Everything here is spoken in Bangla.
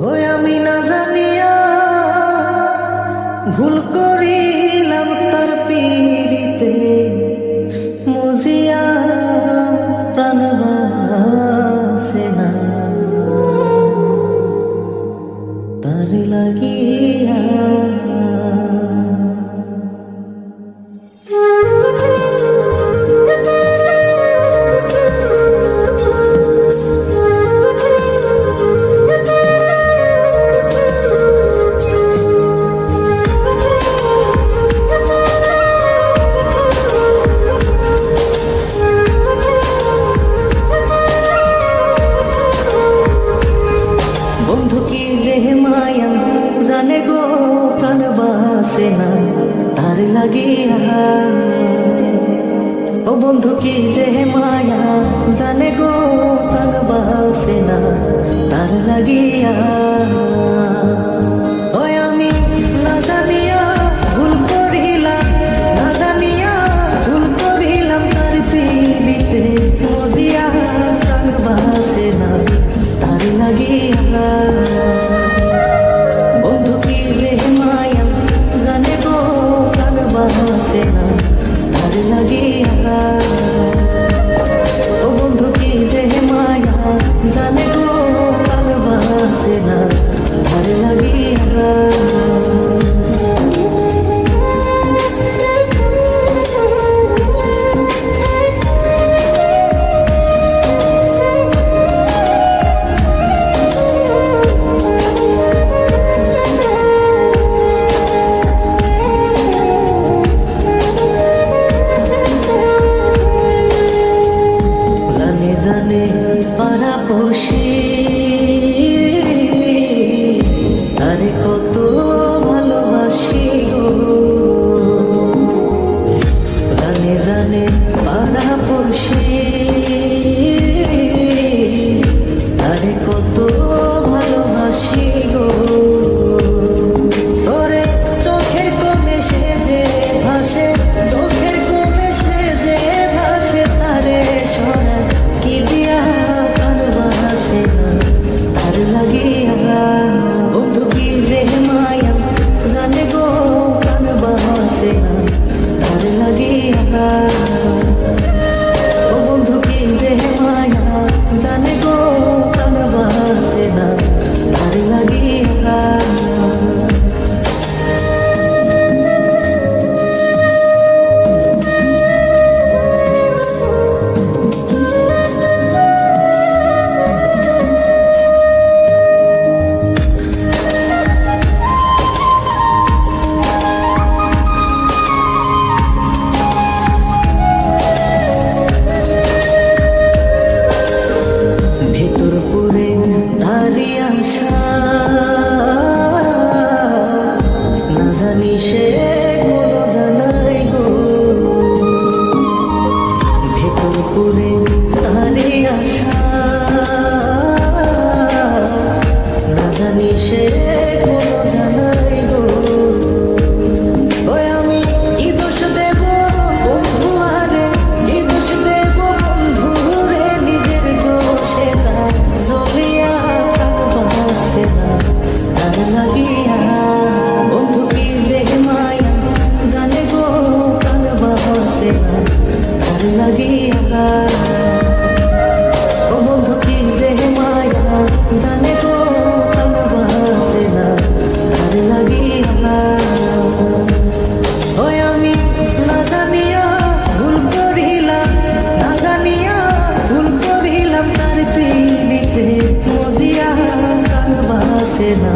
ওই আমি না জানিয়া ভুল করিলাম তার পীড়িতে মজিয়া প্রাণ বাসে না তার লাগিয়া। বন্ধু কি যে মায়া জানে গো প্রাণ বাসে না তার লাগিয়া। ও বন্ধু কি যে মায়া জানে গো প্রাণ বাসে না তার লাগিয়া। ওই আমি না জানিয়া ভুল করিলাম, না জানিয়া ভুল করিলাম তার পীড়িতে মজিয়া প্রাণ বাসে না তার লাগিয়া। বন্ধু কি যে মায়া জানে গো প্রাণ বাসে না তার লাগিয়া। ও বন্ধু কি যে মায়া জানে গো প্রাণ বাসে না তার লাগিয়া। জানে পাড়া পড়শি তারে কত ভালোবাসি গো। জানে জানে পাড়া পড়শি তারে কত ভালোবাসি গো। ওরে চোখের কোণে সে যে ভাসে, চোখের কোণে সে যে ভাসে তারে সরা কি দিয়া প্রাণ বাসে না তার লাগিয়া। বন্ধু কি যে মায়া জানে গো প্রাণ বাসে না তার লাগিয়া। ও বন্ধু কি যে মায়া জানে গো প্রাণ বাসে না তার লাগিয়া। না জানি সে কোনো জানাই গো ভেতর পুরে তারি আশা। না জানি সে কোনো জানাই গো। ওই আমি কি দোষ দেব বন্ধু আরে, কি দোষ দেব বন্ধু রে নিজের দোষে তার জ্বলিয়া বাসে না তার লাগিয়া। বন্ধু কি যে মায়া জানে গো প্রাণ বাসে না তার লাগিয়া। ও বন্ধু কি যে মায়া জানে গো প্রাণ বাসে না তার লাগিয়া। ওই আমি না জানিয়া ভুল করিলাম, না জানিয়া ভুল করিলাম তার পীড়িতে মজিয়া প্রাণ বাসে না